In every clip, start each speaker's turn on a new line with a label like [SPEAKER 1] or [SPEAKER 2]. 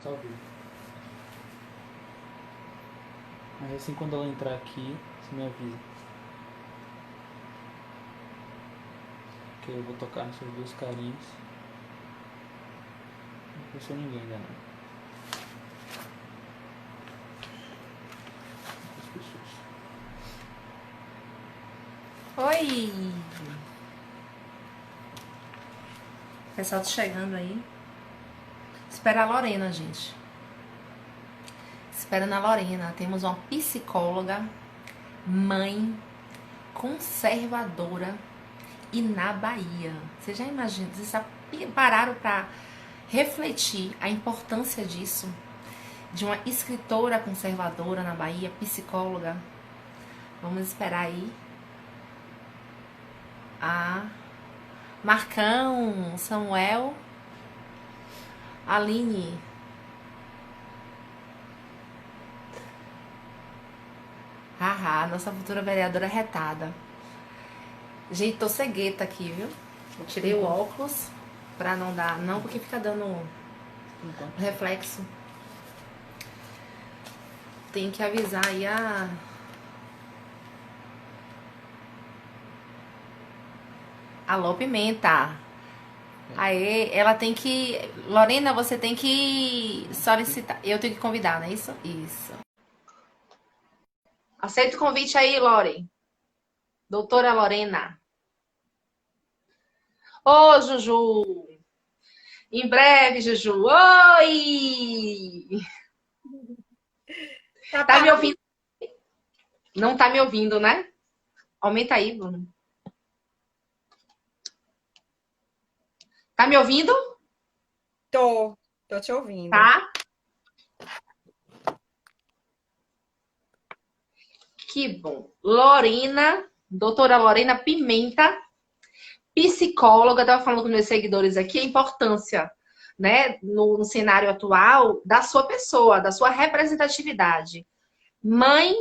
[SPEAKER 1] tá ao vivo. Mas assim, quando ela entrar aqui, você me avisa. Que eu vou tocar nessas duas carinhas. Não apareceu ninguém ainda não. As pessoas.
[SPEAKER 2] Oi! O pessoal tá chegando aí. Espera a Lorena, gente. Espera na Lorena. Temos uma psicóloga, mãe, conservadora e na Bahia. Vocês já imaginam? Vocês já pararam para refletir a importância disso? De uma escritora conservadora na Bahia, psicóloga. Vamos esperar aí. Marcão, Samuel, Aline. Haha, nossa futura vereadora retada. Gente, tô cegueta aqui, viu? Eu tirei o óculos pra não dar... Não, porque fica dando reflexo. Tem que avisar aí a... Alô, Pimenta. Aê, ela tem que... Lorena, você tem que solicitar... Eu tenho que convidar, não é isso? Isso. Aceita o convite aí, Lore. Doutora Lorena. Ô, Juju. Em breve, Juju. Oi! Tá me ouvindo? Não tá me ouvindo, né? Aumenta aí, Bruno. Tá me ouvindo?
[SPEAKER 3] Tô te ouvindo.
[SPEAKER 2] Tá. Que bom. Lorena, doutora Lorena Pimenta, psicóloga, estava falando com meus seguidores aqui a importância, né, no cenário atual, da sua pessoa, da sua representatividade. Mãe,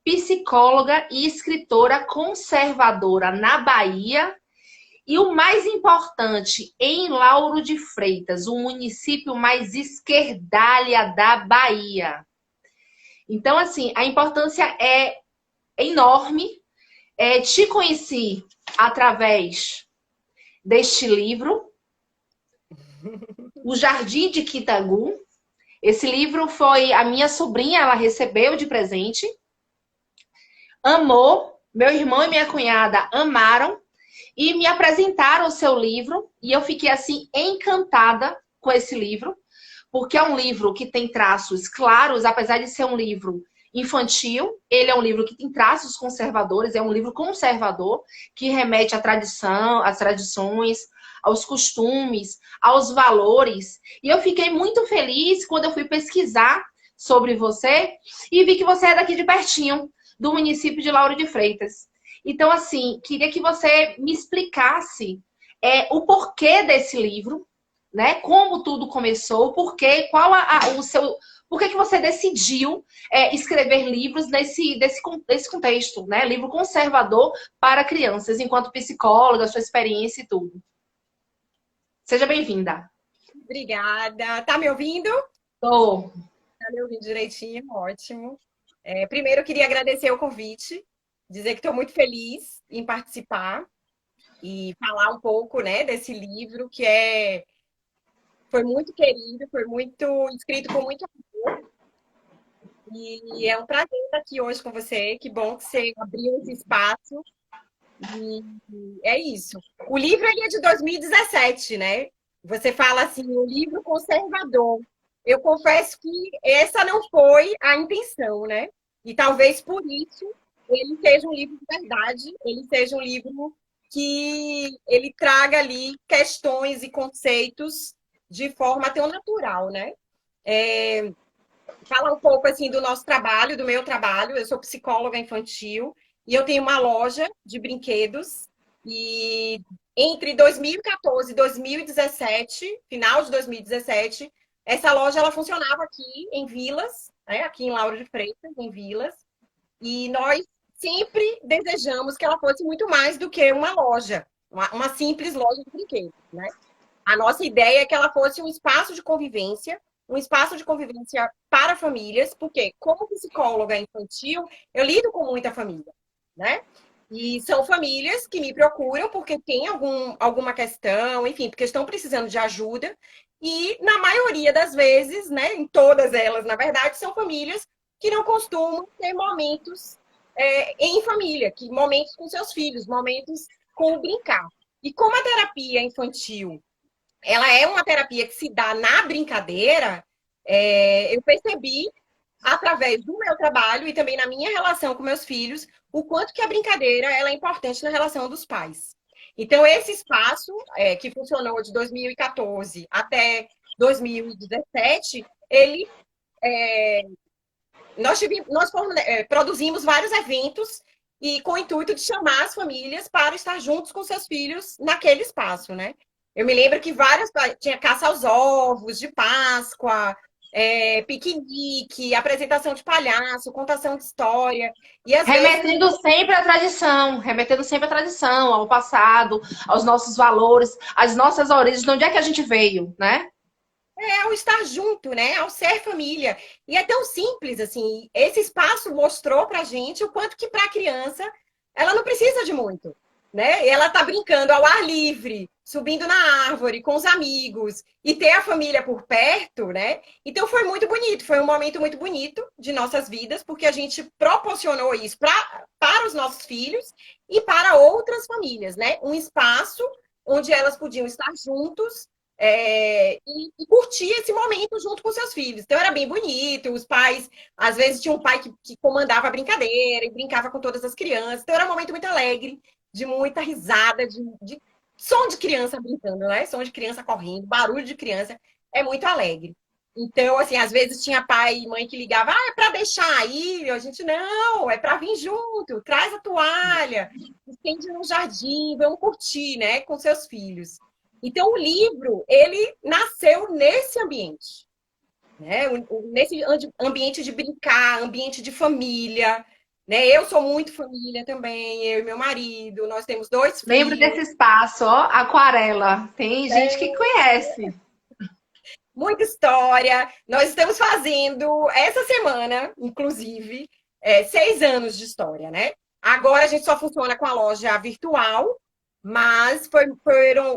[SPEAKER 2] psicóloga e escritora conservadora na Bahia. E o mais importante, em Lauro de Freitas, o município mais esquerdalha da Bahia. Então, assim, a importância é enorme. Te conheci através deste livro, O Jardim de Quitagu. Esse livro foi a minha sobrinha, ela recebeu de presente. Amou, meu irmão e minha cunhada amaram e me apresentaram o seu livro. E eu fiquei, assim, encantada com esse livro, porque é um livro que tem traços claros, apesar de ser um livro infantil, ele é um livro que tem traços conservadores, é um livro conservador, que remete à tradição, às tradições, aos costumes, aos valores. E eu fiquei muito feliz quando eu fui pesquisar sobre você e vi que você é daqui de pertinho, do município de Lauro de Freitas. Então, assim, queria que você me explicasse o porquê desse livro, né? Como tudo começou, porquê, qual o seu... Por que você decidiu escrever livros desse contexto, né? Livro conservador para crianças, enquanto psicóloga, sua experiência e tudo. Seja bem-vinda.
[SPEAKER 3] Obrigada. Tá me ouvindo?
[SPEAKER 2] Tô.
[SPEAKER 3] Tá me ouvindo direitinho? Ótimo. Primeiro, eu queria agradecer o convite, dizer que estou muito feliz em participar e falar um pouco, né, desse livro que foi muito querido, foi muito escrito com muito amor. E é um prazer estar aqui hoje com você. Que bom que você abriu esse espaço. E é isso. O livro ele é de 2017, né? Você fala assim, o livro conservador. Eu confesso que essa não foi a intenção, né? E talvez por isso ele seja um livro de verdade, ele seja um livro que ele traga ali questões e conceitos de forma tão natural, né? Fala um pouco assim do nosso trabalho, do meu trabalho. Eu sou psicóloga infantil e eu tenho uma loja de brinquedos. E entre 2014 e 2017, final de 2017, essa loja ela funcionava aqui em Vilas, né? Aqui em Lauro de Freitas, em Vilas. E nós sempre desejamos que ela fosse muito mais do que uma loja, uma simples loja de brinquedos, né? A nossa ideia é que ela fosse um espaço de convivência, um espaço de convivência para famílias, porque como psicóloga infantil, eu lido com muita família, né? E são famílias que me procuram porque tem alguma questão, enfim, porque estão precisando de ajuda. E na maioria das vezes, né, em todas elas, na verdade, são famílias que não costumam ter momentos em família, que momentos com seus filhos, momentos com o brincar. E como a terapia infantil, ela é uma terapia que se dá na brincadeira, eu percebi, através do meu trabalho e também na minha relação com meus filhos, o quanto que a brincadeira ela é importante na relação dos pais. Então, esse espaço, que funcionou de 2014 até 2017, ele produzimos vários eventos e com o intuito de chamar as famílias para estar juntos com seus filhos naquele espaço, né? Eu me lembro que tinha caça aos ovos de Páscoa, piquenique, apresentação de palhaço, contação de história. E às
[SPEAKER 2] Remetendo sempre à tradição, ao passado, aos nossos valores, às nossas origens, de onde é que a gente veio, né?
[SPEAKER 3] Ao estar junto, né? Ao ser família. E é tão simples, assim. Esse espaço mostrou pra gente o quanto que para a criança ela não precisa de muito, né? Ela tá brincando ao ar livre, subindo na árvore com os amigos e ter a família por perto, né? Então foi muito bonito, foi um momento muito bonito de nossas vidas, porque a gente proporcionou isso para os nossos filhos e para outras famílias, né? Um espaço onde elas podiam estar juntos e curtir esse momento junto com seus filhos. Então era bem bonito, os pais, às vezes tinha um pai que comandava a brincadeira e brincava com todas as crianças. Então era um momento muito alegre, de muita risada, de som de criança brincando, né? Som de criança correndo, barulho de criança, é muito alegre. Então, assim, às vezes tinha pai e mãe que ligava, é para deixar aí, a gente, não, é para vir junto, traz a toalha, estende no jardim, vamos curtir, né, com seus filhos. Então, o livro, ele nasceu nesse ambiente, né? Nesse ambiente de brincar, ambiente de família, né? Eu sou muito família também, eu e meu marido, nós temos 2 filhos.
[SPEAKER 2] Lembro desse espaço, ó, Aquarela. Tem gente que conhece.
[SPEAKER 3] Muita história. Nós estamos fazendo, essa semana, inclusive, 6 anos de história, né? Agora a gente só funciona com a loja virtual, mas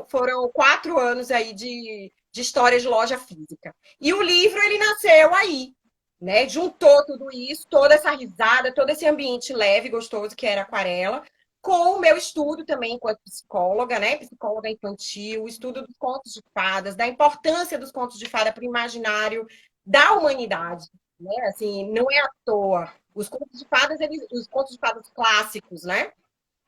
[SPEAKER 3] foram 4 anos aí de história de loja física. E o livro, ele nasceu aí, né? Juntou tudo isso, toda essa risada, todo esse ambiente leve, gostoso que era Aquarela, com o meu estudo também enquanto psicóloga, né? Psicóloga infantil, estudo dos contos de fadas, da importância dos contos de fada para o imaginário da humanidade, né? Assim, não é à toa. Os contos de fadas, os contos de fadas clássicos, né?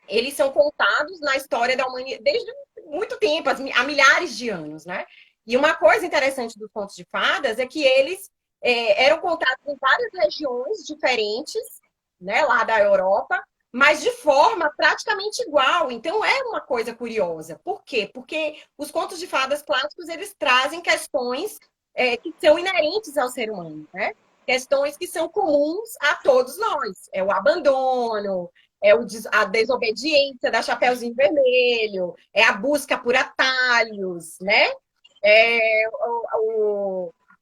[SPEAKER 3] Eles são contados na história da humanidade desde muito tempo, há milhares de anos, né? E uma coisa interessante dos contos de fadas é que eles eram contados em várias regiões diferentes, né, lá da Europa, mas de forma praticamente igual. Então é uma coisa curiosa. Por quê? Porque os contos de fadas clássicos, eles trazem questões que são inerentes ao ser humano, né? Questões que são comuns a todos nós. É o abandono, a desobediência da Chapeuzinho Vermelho, é a busca por atalhos, né?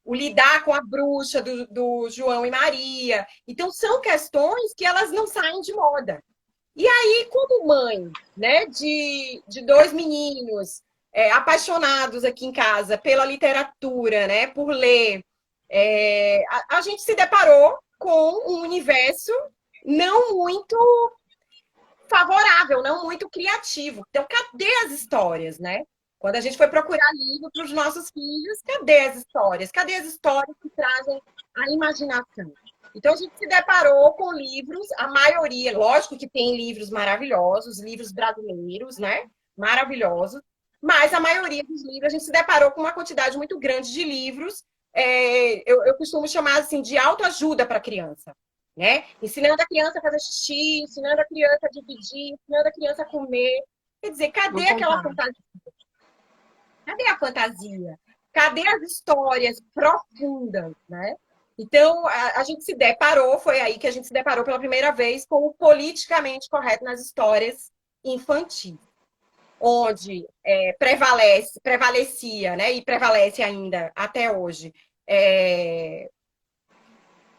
[SPEAKER 3] O lidar com a bruxa do João e Maria. Então, são questões que elas não saem de moda. E aí, como mãe, né, de 2 meninos apaixonados aqui em casa pela literatura, né, por ler, a gente se deparou com um universo não muito favorável, não muito criativo. Então, cadê as histórias, né? Quando a gente foi procurar livro para os nossos filhos, cadê as histórias? Cadê as histórias que trazem a imaginação? Então, a gente se deparou com livros, a maioria, lógico que tem livros maravilhosos, livros brasileiros, né? Maravilhosos, mas a maioria dos livros, a gente se deparou com uma quantidade muito grande de livros, eu costumo chamar assim de autoajuda para a criança, né? Ensinando a criança a fazer xixi, ensinando a criança a dividir, ensinando a criança a comer. Quer dizer, cadê aquela fantasia? Cadê a fantasia? Cadê as histórias profundas, né? Então, a gente se deparou, foi aí que a gente se deparou pela primeira vez com o politicamente correto nas histórias infantis, onde prevalecia, né, e prevalece ainda até hoje,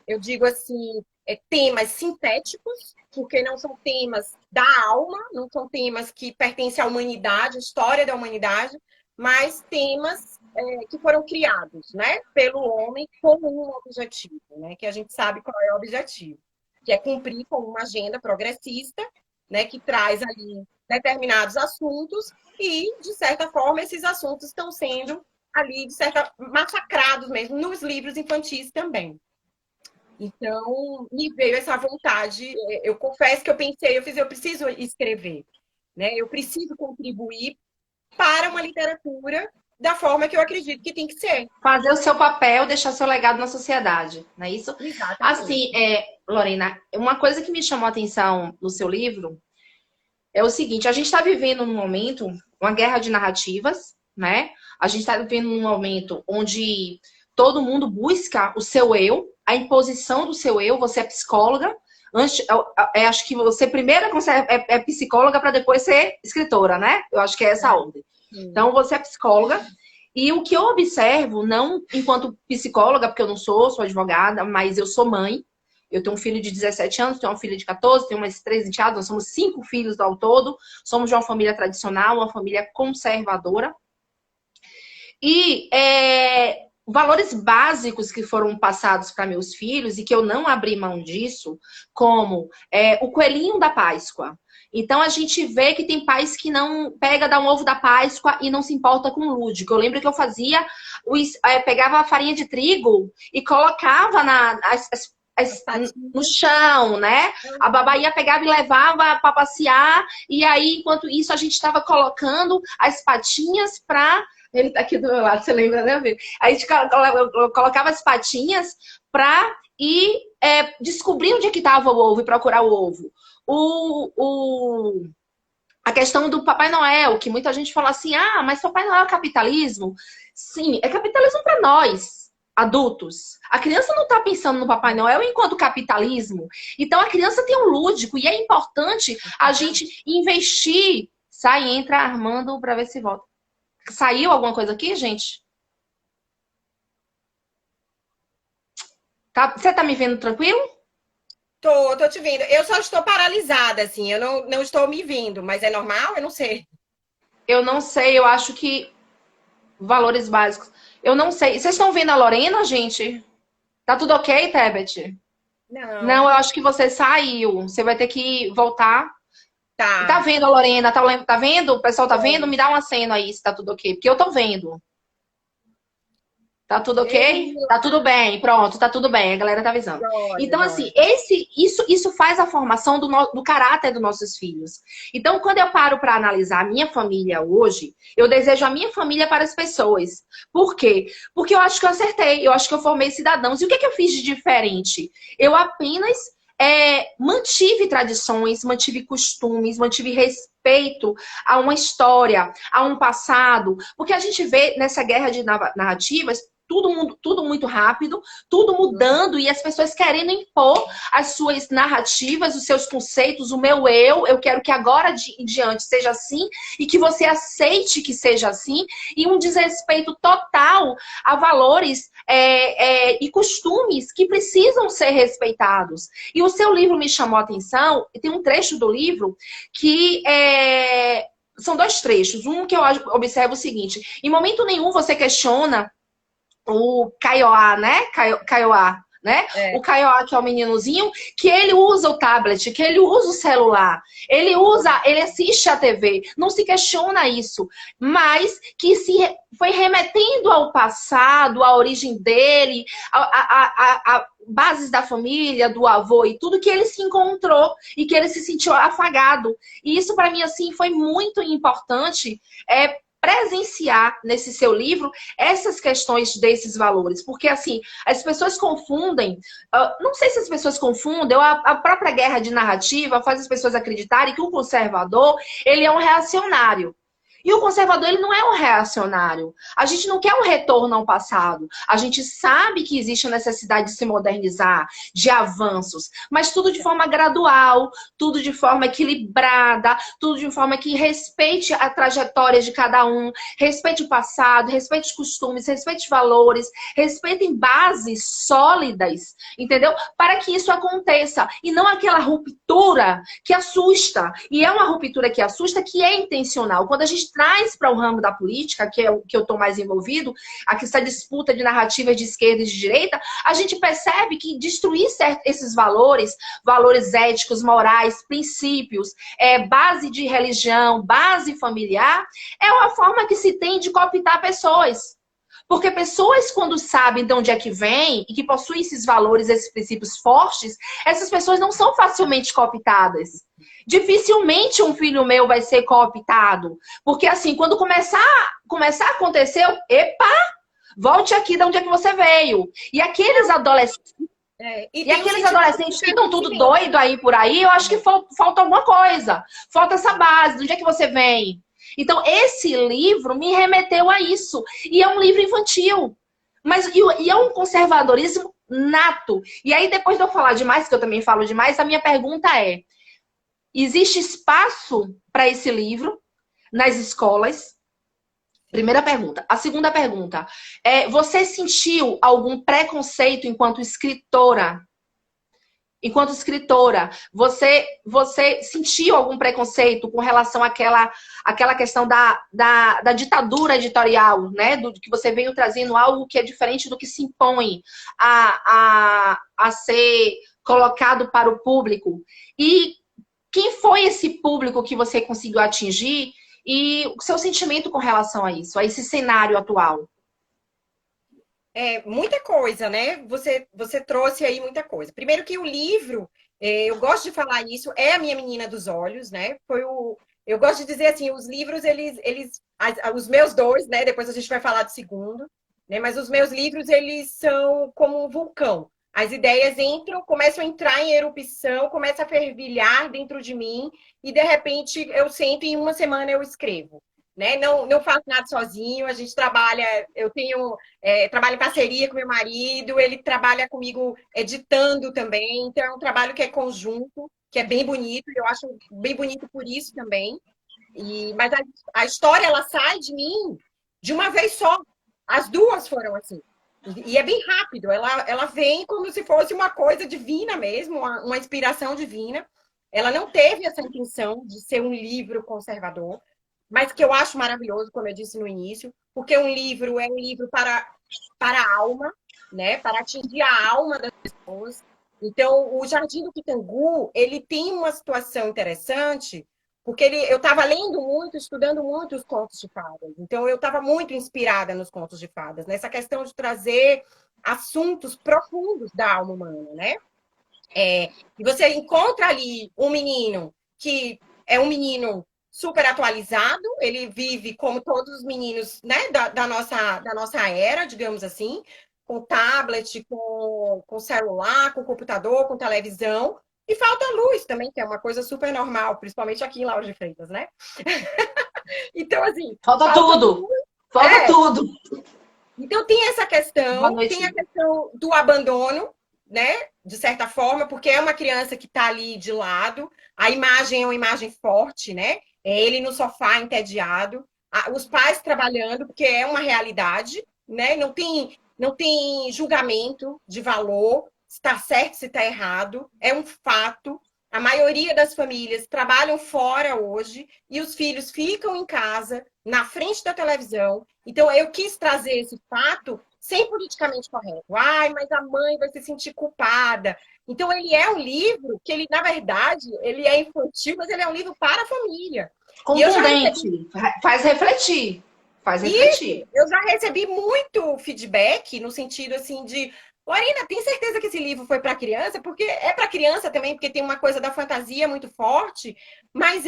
[SPEAKER 3] eu digo assim, temas sintéticos, porque não são temas da alma, não são temas que pertencem à humanidade, à história da humanidade, mas temas que foram criados, né, pelo homem com um objetivo, né, que a gente sabe qual é o objetivo, que é cumprir com uma agenda progressista, né, que traz ali determinados assuntos e, de certa forma, esses assuntos estão sendo ali, de certa massacrados mesmo, nos livros infantis também. Então, me veio essa vontade. Eu confesso que eu preciso escrever, né? Eu preciso contribuir para uma literatura da forma que eu acredito que tem que ser.
[SPEAKER 2] Fazer o seu papel, deixar seu legado na sociedade, não é isso?
[SPEAKER 3] Exatamente.
[SPEAKER 2] Assim, Lorena, uma coisa que me chamou a atenção no seu livro é o seguinte: a gente está vivendo num momento, uma guerra de narrativas, né? A gente está vivendo num momento onde todo mundo busca o seu eu, a imposição do seu eu. Você é psicóloga. Acho que você primeiro é psicóloga para depois ser escritora, né? Eu acho que é essa a ordem. Então, você é psicóloga. E o que eu observo, não enquanto psicóloga, porque eu não sou advogada, mas eu sou mãe. Eu tenho um filho de 17 anos, tenho uma filha de 14, tenho mais 3 enteados, nós somos 5 filhos ao todo. Somos de uma família tradicional, uma família conservadora. E valores básicos que foram passados para meus filhos e que eu não abri mão disso, como o coelhinho da Páscoa. Então, a gente vê que tem pais que não dá um ovo da Páscoa e não se importa com o lúdico. Eu lembro que eu fazia, pegava a farinha de trigo e colocava no chão, né? A babá ia pegava e levava para passear. E aí, enquanto isso, a gente estava colocando as patinhas para... Ele tá aqui do meu lado, você lembra, né, amigo? A gente colocava as patinhas para ir descobrir onde é que estava o ovo e procurar o ovo. A questão do Papai Noel, que muita gente fala assim, mas Papai Noel é capitalismo? Sim, é capitalismo para nós, adultos. A criança não está pensando no Papai Noel enquanto capitalismo. Então, a criança tem um lúdico e é importante a gente investir. Sai, entra, Armando, para ver se volta. Saiu alguma coisa aqui, gente? Você tá me vendo tranquilo?
[SPEAKER 3] Tô te vendo. Eu só estou paralisada, assim. Eu não estou me vendo, mas é normal? Eu não sei.
[SPEAKER 2] Eu não sei, eu acho que valores básicos. Eu não sei. Vocês estão vendo a Lorena, gente? Tá tudo ok, Tebet? Não, eu acho que você saiu. Você vai ter que voltar. Tá vendo a Lorena? Tá vendo? O pessoal tá vendo? Me dá um aceno aí se tá tudo ok. Porque eu tô vendo. Tá tudo ok? Tá tudo bem, pronto, tá tudo bem, a galera tá avisando. Então, assim, isso faz a formação do caráter dos nossos filhos. Então, quando eu paro para analisar a minha família hoje, eu desejo a minha família para as pessoas. Por quê? Porque eu acho que eu acertei, eu acho que eu formei cidadãos. E o que eu fiz de diferente? Eu apenas mantive tradições, mantive costumes, mantive respeito a uma história, a um passado. Porque a gente vê nessa guerra de narrativas tudo muito rápido, tudo mudando e as pessoas querendo impor as suas narrativas, os seus conceitos, o meu eu quero que agora em diante seja assim e que você aceite que seja assim, e um desrespeito total a valores e costumes que precisam ser respeitados. E o seu livro me chamou a atenção, e tem um trecho do livro que são 2 trechos. Um que eu observo o seguinte: em momento nenhum você questiona o Kaiowá, né? Kaiowá, né? O Kaiowá, que é o meninozinho, que ele usa o tablet, que ele usa o celular, ele assiste a TV, não se questiona isso, mas que foi remetendo ao passado, à origem dele, a bases da família, do avô e tudo, que ele se encontrou e que ele se sentiu afagado. E isso, para mim, assim, foi muito importante, presenciar nesse seu livro essas questões desses valores. Porque, assim, as pessoas confundem, não sei se as pessoas confundem, a própria guerra de narrativa faz as pessoas acreditarem que o conservador, ele é um reacionário. E o conservador, ele não é um reacionário. A gente não quer um retorno ao passado. A gente sabe que existe a necessidade de se modernizar, de avanços, mas tudo de forma gradual, tudo de forma equilibrada, tudo de forma que respeite a trajetória de cada um, respeite o passado, respeite os costumes, respeite valores, respeitem bases sólidas, entendeu? Para que isso aconteça. E não aquela ruptura que assusta. E é uma ruptura que assusta que é intencional. Quando a gente traz para o ramo da política, que é o que eu estou mais envolvido, aqui essa disputa de narrativas de esquerda e de direita, a gente percebe que destruir esses valores, valores éticos, morais, princípios, base de religião, base familiar, é uma forma que se tem de cooptar pessoas. Porque pessoas, quando sabem de onde é que vem e que possuem esses valores, esses princípios fortes, essas pessoas não são facilmente cooptadas. Dificilmente um filho meu vai ser cooptado. Porque assim, quando começar a acontecer, epa, volte aqui de onde é que você veio. E aqueles adolescentes... E aqueles adolescentes que estão tudo doido aí por aí, eu acho que falta alguma coisa. Falta essa base, de onde é que você vem? Então, esse livro me remeteu a isso. E é um livro infantil. Mas e é um conservadorismo nato. E aí, depois de eu falar demais, que eu também falo demais, a minha pergunta é: existe espaço para esse livro nas escolas? Primeira pergunta. A segunda pergunta é: você sentiu algum preconceito enquanto escritora? Enquanto escritora, você sentiu algum preconceito com relação àquela questão da ditadura editorial, né? Do que você veio trazendo algo que é diferente do que se impõe a ser colocado para o público. E quem foi esse público que você conseguiu atingir e o seu sentimento com relação a isso, a esse cenário atual?
[SPEAKER 3] Muita coisa, né? Você trouxe aí muita coisa. Primeiro que o livro, eu gosto de falar isso, é a minha menina dos olhos, né? Eu gosto de dizer assim, os livros, os meus dois, né? Depois a gente vai falar do segundo, né? Mas os meus livros, eles são como um vulcão. As ideias começam a entrar em erupção, começam a fervilhar dentro de mim e, de repente, eu sento e em uma semana eu escrevo. Né? Não faço nada sozinho, a gente trabalha, eu trabalho em parceria com meu marido, ele trabalha comigo editando também, então é um trabalho que é conjunto, que é bem bonito, e eu acho bem bonito por isso também. Mas a história, ela sai de mim de uma vez só, as duas foram assim. E é bem rápido, ela vem como se fosse uma coisa divina mesmo, uma inspiração divina. Ela não teve essa intenção de ser um livro conservador, mas que eu acho maravilhoso, como eu disse no início, porque um livro é um livro para a alma, né? Para atingir a alma das pessoas. Então, o Jardim do Pitangu, ele tem uma situação interessante, porque eu estava lendo muito, estudando muito os contos de fadas. Então, eu estava muito inspirada nos contos de fadas, nessa questão de trazer assuntos profundos da alma humana, né? E você encontra ali um menino que é um menino super atualizado, ele vive como todos os meninos, né, da nossa era, digamos assim, com tablet, com celular, com computador, com televisão, e falta luz também, que é uma coisa super normal, principalmente aqui em Lauro de Freitas, né? Então, assim...
[SPEAKER 2] Falta tudo! Falta tudo!
[SPEAKER 3] Então, tem essa questão, tem a questão do abandono, né? De certa forma, porque é uma criança que está ali de lado, a imagem é uma imagem forte, né? É ele no sofá entediado, os pais trabalhando, porque é uma realidade, né? Não tem julgamento de valor, se está certo, se está errado, é um fato. A maioria das famílias trabalham fora hoje e os filhos ficam em casa, na frente da televisão. Então, eu quis trazer esse fato sem politicamente correto. Ai, mas a mãe vai se sentir culpada. Então, ele é um livro que, na verdade, ele é infantil, mas ele é um livro para a família.
[SPEAKER 2] Contundente, faz refletir. Faz refletir.
[SPEAKER 3] E eu já recebi muito feedback no sentido, assim, de... Lorena, tem certeza que esse livro foi para criança? Porque é para criança também, porque tem uma coisa da fantasia muito forte, mas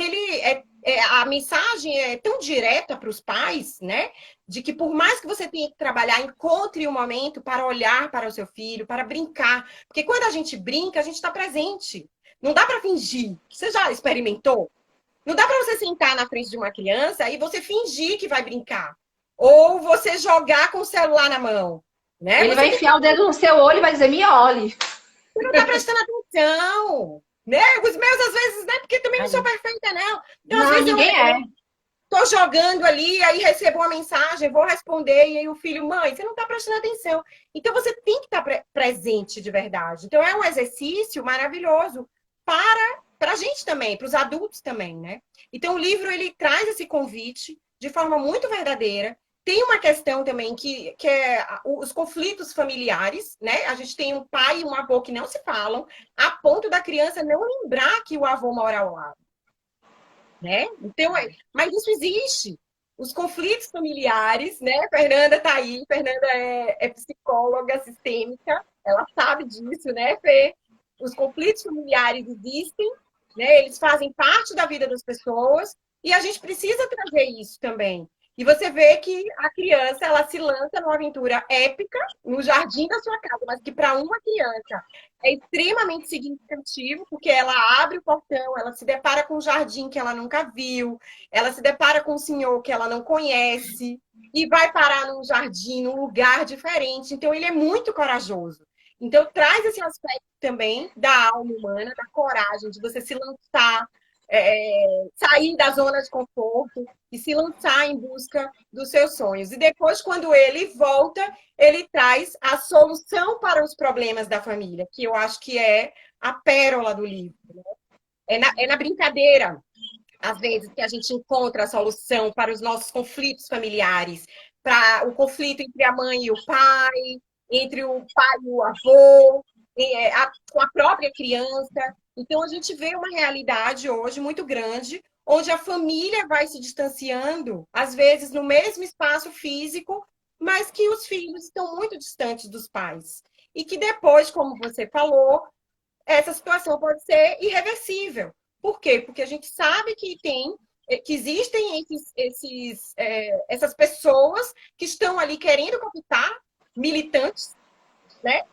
[SPEAKER 3] a mensagem é tão direta para os pais, né? De que por mais que você tenha que trabalhar, encontre um momento para olhar para o seu filho, para brincar. Porque quando a gente brinca, a gente está presente. Não dá para fingir. Você já experimentou? Não dá para você sentar na frente de uma criança e você fingir que vai brincar. Ou você jogar com o celular na mão. Né?
[SPEAKER 2] Ele vai enfiar o dedo no seu olho e vai dizer, me olhe.
[SPEAKER 3] Você não está prestando atenção. Né? Os meus, às vezes, né? Porque também não sou perfeita, não. Então, às
[SPEAKER 2] Não,
[SPEAKER 3] vezes,
[SPEAKER 2] ninguém é.
[SPEAKER 3] tô jogando ali, aí recebo uma mensagem, vou responder, e aí o filho, mãe, você não está prestando atenção. Então, você tem que estar presente de verdade. Então, é um exercício maravilhoso para a gente também, para os adultos também, né? Então, o livro, ele traz esse convite de forma muito verdadeira. Tem uma questão também que é os conflitos familiares, né? A gente tem um pai e um avô que não se falam, a ponto da criança não lembrar que o avô mora ao lado. Né? Então, mas isso existe. Os conflitos familiares, né? Fernanda está aí, Fernanda é psicóloga sistêmica, ela sabe disso, né, Fê? Os conflitos familiares existem, né? Eles fazem parte da vida das pessoas e a gente precisa trazer isso também. E você vê que a criança, ela se lança numa aventura épica no jardim da sua casa, mas que para uma criança é extremamente significativo, porque ela abre o portão, ela se depara com um jardim que ela nunca viu, ela se depara com um senhor que ela não conhece, e vai parar num jardim, num lugar diferente. Então, ele é muito corajoso. Então, traz esse aspecto também da alma humana, da coragem, de você se lançar, sair da zona de conforto e se lançar em busca dos seus sonhos. E depois, quando ele volta, ele traz a solução para os problemas da família, que eu acho que é a pérola do livro. Né? É na brincadeira, às vezes, que a gente encontra a solução para os nossos conflitos familiares, para o conflito entre a mãe e o pai, entre o pai e o avô, com a própria criança. Então, a gente vê uma realidade hoje muito grande, onde a família vai se distanciando, às vezes no mesmo espaço físico, mas que os filhos estão muito distantes dos pais. E que depois, como você falou, essa situação pode ser irreversível. Por quê? Porque a gente sabe que existem essas pessoas que estão ali querendo cooptar, militantes, né?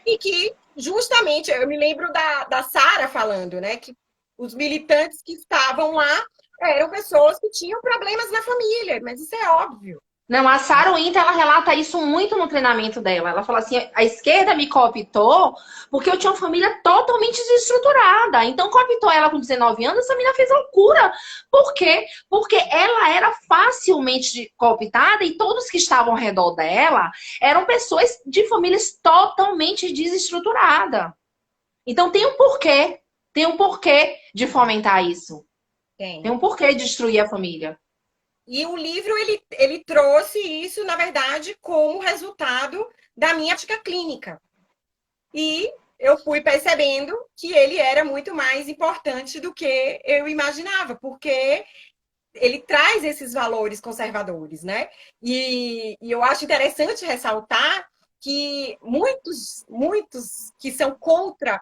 [SPEAKER 3] E que, justamente, eu me lembro da Sara falando, né? Que os militantes que estavam lá eram pessoas que tinham problemas na família, mas isso é óbvio.
[SPEAKER 2] Não, a Sarah Winter, ela relata isso muito no treinamento dela. Ela fala assim, a esquerda me cooptou porque eu tinha uma família totalmente desestruturada. Então, cooptou ela com 19 anos, essa menina fez loucura. Por quê? Porque ela era facilmente cooptada e todos que estavam ao redor dela eram pessoas de famílias totalmente desestruturadas. Então, tem um porquê. Tem um porquê de fomentar isso. Tem um porquê de destruir a família.
[SPEAKER 3] E o livro, ele trouxe isso, na verdade, como resultado da minha prática clínica. E eu fui percebendo que ele era muito mais importante do que eu imaginava, porque ele traz esses valores conservadores, né? E eu acho interessante ressaltar que muitos que são contra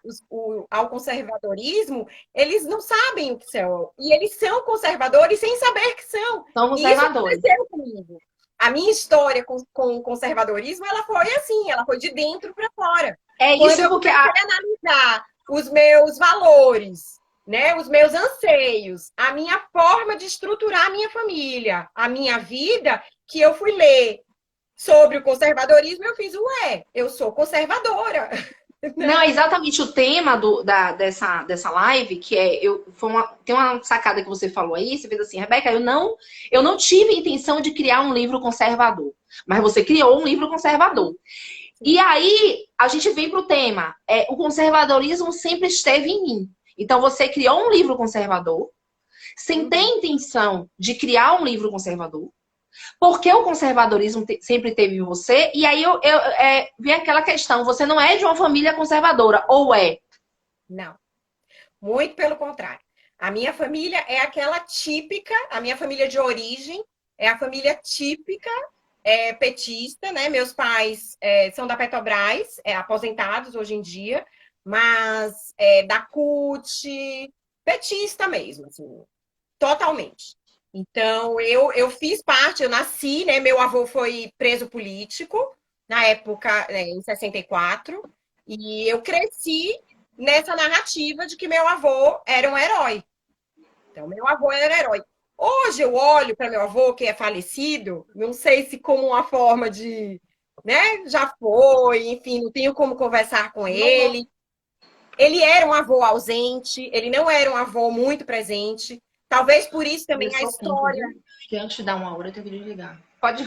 [SPEAKER 3] ao conservadorismo, eles não sabem o que são. E eles são conservadores sem saber que são.
[SPEAKER 2] São conservadores.
[SPEAKER 3] E isso aconteceu comigo. A minha história com o conservadorismo, ela foi assim, ela foi de dentro para fora.
[SPEAKER 2] Isso
[SPEAKER 3] eu
[SPEAKER 2] porque
[SPEAKER 3] comecei a analisar os meus valores, né, os meus anseios, a minha forma de estruturar a minha família, a minha vida, que eu fui ler sobre o conservadorismo, eu fiz, eu sou conservadora.
[SPEAKER 2] Não, é exatamente o tema dessa live, que tem uma sacada que você falou aí, você fez assim, Rebeca, eu não tive intenção de criar um livro conservador, mas você criou um livro conservador. E aí, a gente vem para o tema, o conservadorismo sempre esteve em mim. Então, você criou um livro conservador, sem ter intenção de criar um livro conservador, porque o conservadorismo sempre teve em você, e aí vem aquela questão, você não é de uma família conservadora, ou é?
[SPEAKER 3] Não, muito pelo contrário. A minha família é aquela típica, a minha família de origem é a família típica petista, né? Meus pais são da Petrobras, aposentados hoje em dia, mas da CUT, petista mesmo, assim, totalmente. Então, eu fiz parte, eu nasci, né? Meu avô foi preso político, na época, em 64, e eu cresci nessa narrativa de que meu avô era um herói. Então, meu avô era herói. Hoje eu olho para meu avô, que é falecido, não sei se como uma forma de, né, já foi, enfim, não tenho como conversar com ele. Ele era um avô ausente, ele não era um avô muito presente. Talvez por isso também a história.
[SPEAKER 2] Que antes de dar uma hora eu tenho que desligar. Pode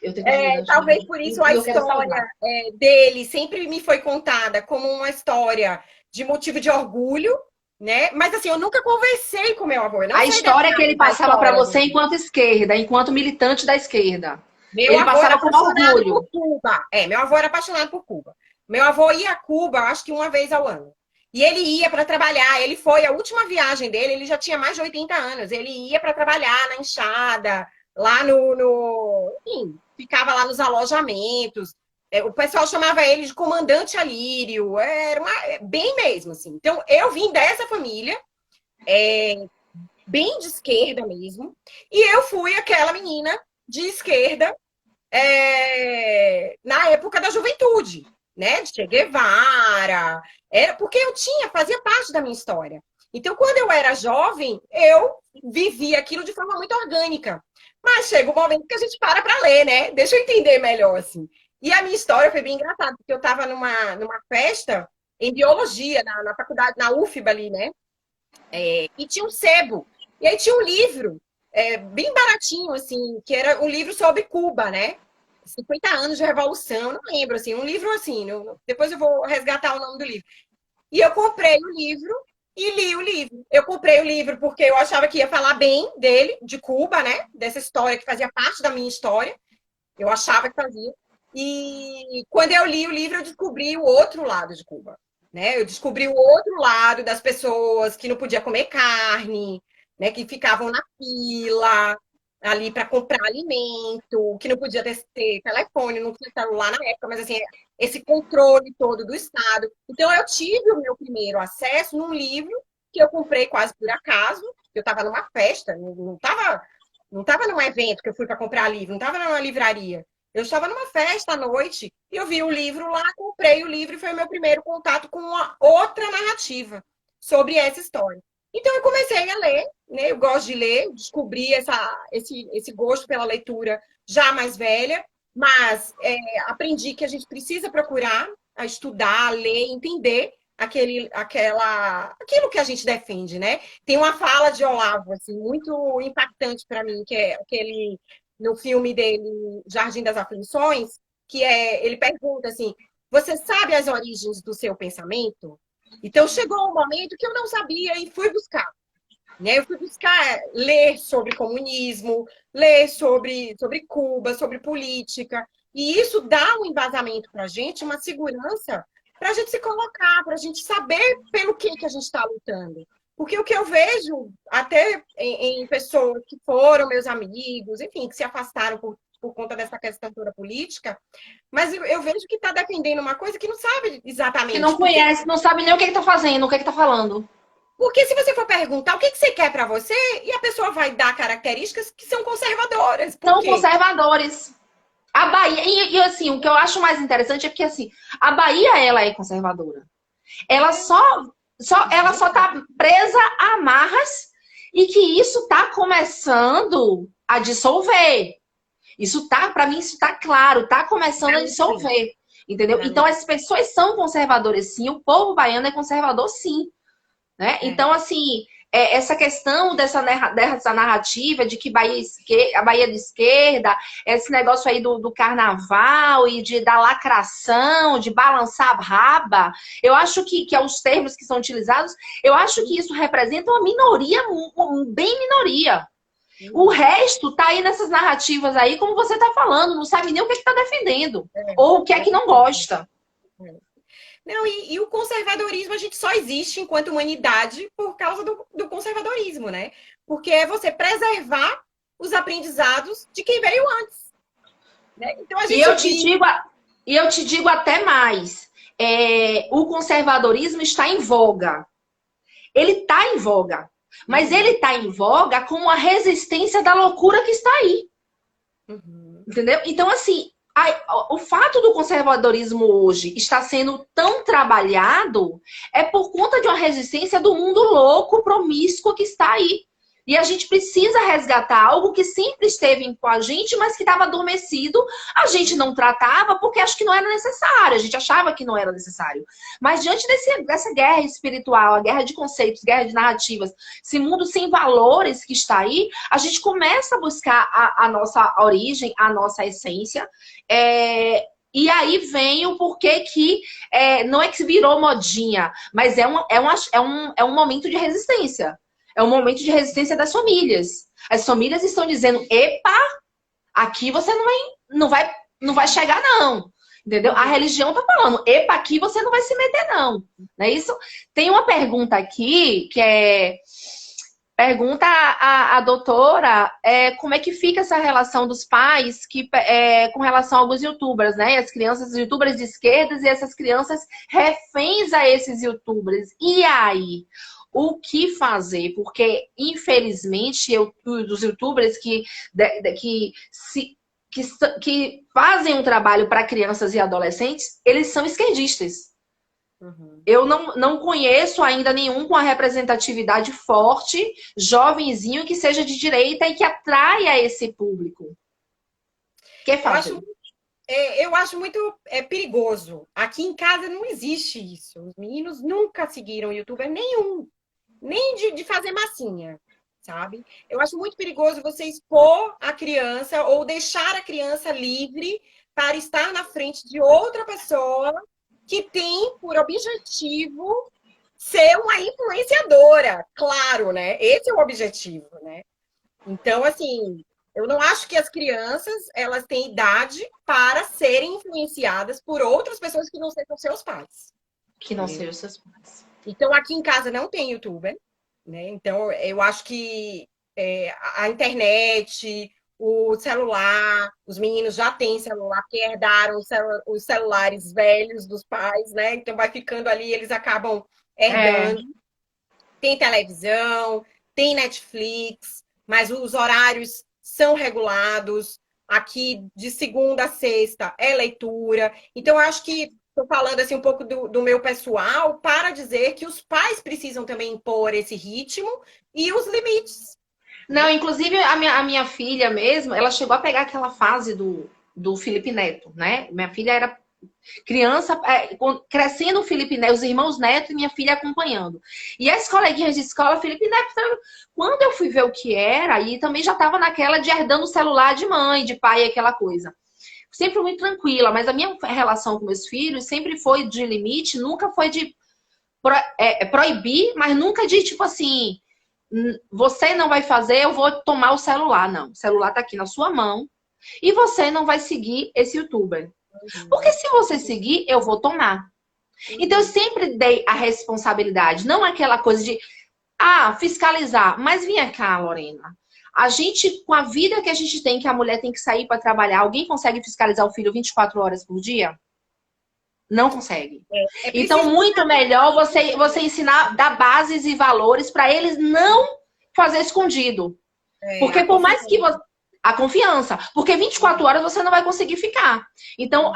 [SPEAKER 2] eu tenho que desligar.
[SPEAKER 3] Talvez por isso a história dele sempre me foi contada como uma história de motivo de orgulho, né? Mas assim, eu nunca conversei com meu avô.
[SPEAKER 2] A história que ele passava para você enquanto esquerda, enquanto militante da esquerda.
[SPEAKER 3] Meu avô era apaixonado por Cuba. Meu avô era apaixonado por Cuba. Meu avô ia a Cuba, acho que uma vez ao ano. E ele ia para trabalhar. Ele foi a última viagem dele, ele já tinha mais de 80 anos. Ele ia para trabalhar na enxada, lá enfim, ficava lá nos alojamentos. O pessoal chamava ele de comandante Alírio. Era bem mesmo, assim. Então, eu vim dessa família, bem de esquerda mesmo. E eu fui aquela menina de esquerda na época da juventude, né? De Che Guevara. Porque fazia parte da minha história. Então, quando eu era jovem, eu vivia aquilo de forma muito orgânica. Mas chega um momento que a gente para ler, né? Deixa eu entender melhor, assim. E a minha história foi bem engraçada, porque eu estava numa festa em biologia, na faculdade, na UFBA ali, né? E tinha um sebo. E aí tinha um livro, bem baratinho, assim, que era um livro sobre Cuba, né? 50 anos de revolução, não lembro, assim, um livro assim, depois eu vou resgatar o nome do livro. E eu comprei o livro e li o livro. Eu comprei o livro porque eu achava que ia falar bem dele, de Cuba, né? Dessa história que fazia parte da minha história. Eu achava que fazia. E quando eu li o livro, eu descobri o outro lado de Cuba, né? Eu descobri o outro lado das pessoas que não podiam comer carne, né? Que ficavam na fila ali para comprar alimento, que não podia ter telefone, não tinha celular na época, mas assim, esse controle todo do Estado. Então, eu tive o meu primeiro acesso num livro que eu comprei quase por acaso. Eu estava numa festa, não estava num evento que eu fui para comprar livro, não estava numa livraria. Eu estava numa festa à noite e eu vi o livro lá, comprei o livro e foi o meu primeiro contato com uma outra narrativa sobre essa história. Então, eu comecei a ler, né? Eu gosto de ler, descobri esse gosto pela leitura já mais velha, mas aprendi que a gente precisa procurar a estudar, a ler, entender aquilo que a gente defende, né? Tem uma fala de Olavo, assim, muito impactante para mim, que é aquele, no filme dele, Jardim das Aflições, que ele pergunta assim, você sabe as origens do seu pensamento? Então, chegou um momento que eu não sabia e fui buscar. Né? Eu fui buscar ler sobre comunismo, ler sobre Cuba, sobre política. E isso dá um embasamento para a gente, uma segurança para a gente se colocar, para a gente saber pelo que a gente está lutando. Porque o que eu vejo, até em pessoas que foram meus amigos, enfim, que se afastaram por conta dessa questão toda política, mas eu vejo que está defendendo uma coisa que não sabe exatamente.
[SPEAKER 2] Que não conhece, não sabe nem o que está fazendo, o que está falando.
[SPEAKER 3] Porque se você for perguntar o que você quer para você, e a pessoa vai dar características que são conservadoras.
[SPEAKER 2] São conservadores. A Bahia, e assim, o que eu acho mais interessante é que assim, a Bahia, ela é conservadora. Ela só tá presa a amarras e que isso tá começando a dissolver. Para mim, isso tá claro, tá começando a dissolver. Entendeu? Então, as pessoas são conservadoras, sim. O povo baiano é conservador, sim. Né? Então, assim, essa questão dessa narrativa de que a Bahia de esquerda, esse negócio aí do carnaval e da lacração, de balançar a raba, eu acho que os termos que são utilizados, eu acho que isso representa uma minoria, bem minoria. O resto tá aí nessas narrativas aí, como você tá falando, não sabe nem o que está defendendo, ou o que é que não gosta.
[SPEAKER 3] Não, e o conservadorismo, a gente só existe enquanto humanidade por causa do conservadorismo, né? Porque é você preservar os aprendizados de quem veio antes. Né? Então, a gente
[SPEAKER 2] eu te digo até mais. O conservadorismo está em voga. Ele está em voga. Mas ele está em voga com uma resistência da loucura que está aí. Entendeu? Então, assim, o fato do conservadorismo hoje estar sendo tão trabalhado é por conta de uma resistência do mundo louco, promíscuo que está aí. E a gente precisa resgatar algo que sempre esteve com a gente, mas que estava adormecido. A gente não tratava porque acho que não era necessário. A gente achava que não era necessário. Mas diante dessa guerra espiritual, a guerra de conceitos, guerra de narrativas, esse mundo sem valores que está aí, a gente começa a buscar a nossa origem, a nossa essência. E aí vem o porquê que não é que virou modinha, mas é um momento de resistência. É um momento de resistência das famílias. As famílias estão dizendo, epa, aqui você não vai chegar, não. Entendeu? A religião tá falando, epa, aqui você não vai se meter, não. Não é isso? Tem uma pergunta aqui, que pergunta a doutora como é que fica essa relação dos pais com relação a alguns youtubers, né? As crianças youtubers de esquerda e essas crianças reféns a esses youtubers. E aí? O que fazer? Porque, infelizmente, os youtubers que fazem um trabalho para crianças e adolescentes, eles são esquerdistas. Uhum. Eu não conheço ainda nenhum com a representatividade forte, jovenzinho, que seja de direita e que atraia esse público. Que fazer?
[SPEAKER 3] Eu acho muito perigoso. Aqui em casa não existe isso. Os meninos nunca seguiram youtuber nenhum. Nem de fazer massinha, sabe? Eu acho muito perigoso você expor a criança ou deixar a criança livre para estar na frente de outra pessoa que tem por objetivo ser uma influenciadora. Claro, né? Esse é o objetivo, né? Então, assim, eu não acho que as crianças elas têm idade para serem influenciadas por outras pessoas que não sejam seus pais.
[SPEAKER 2] Que não sejam seus pais.
[SPEAKER 3] Então, aqui em casa não tem youtuber, né? Então, eu acho que a internet, o celular, os meninos já têm celular, porque herdaram os celulares velhos dos pais, né? Então, vai ficando ali, eles acabam herdando. Tem televisão, tem Netflix, mas os horários são regulados. Aqui, de segunda a sexta, é leitura. Então, eu acho que estou falando assim, um pouco do meu pessoal para dizer que os pais precisam também impor esse ritmo e os limites.
[SPEAKER 2] Não, inclusive a minha filha mesmo, ela chegou a pegar aquela fase do Felipe Neto, né? Minha filha era criança, crescendo o Felipe Neto, os irmãos Neto e minha filha acompanhando. E as coleguinhas de escola, Felipe Neto, quando eu fui ver o que era, e também já estava naquela de herdando o celular de mãe, de pai, aquela coisa. Sempre muito tranquila, mas a minha relação com meus filhos sempre foi de limite, nunca foi de proibir, mas nunca de tipo assim, você não vai fazer, eu vou tomar o celular. Não, o celular tá aqui na sua mão e você não vai seguir esse youtuber. Porque se você seguir, eu vou tomar. Então eu sempre dei a responsabilidade, não aquela coisa de fiscalizar. Mas vinha cá, Lorena. A gente, com a vida que a gente tem, que a mulher tem que sair para trabalhar, alguém consegue fiscalizar o filho 24 horas por dia? Não consegue. Então, muito melhor você ensinar, dar bases e valores para eles não fazer escondido. Porque por mais que você... A confiança. Porque 24 horas você não vai conseguir ficar. Então,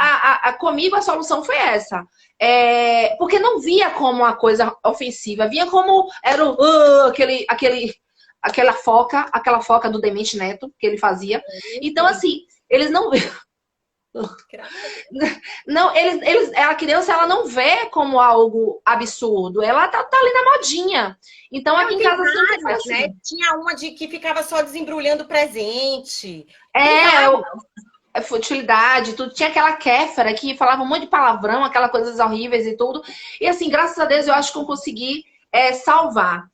[SPEAKER 2] comigo a solução foi essa. Porque não via como uma coisa ofensiva. Via como era aquela foca do Demente Neto que ele fazia. Então, assim, eles não... Não, a criança ela não vê como algo absurdo. Ela tá ali na modinha. Então, aqui em casa sempre foi assim.
[SPEAKER 3] Né? Tinha uma que ficava só desembrulhando presente.
[SPEAKER 2] Futilidade, tudo. Tinha aquela Kéfera que falava um monte de palavrão, aquelas coisas horríveis e tudo. E assim, graças a Deus, eu acho que eu consegui salvar.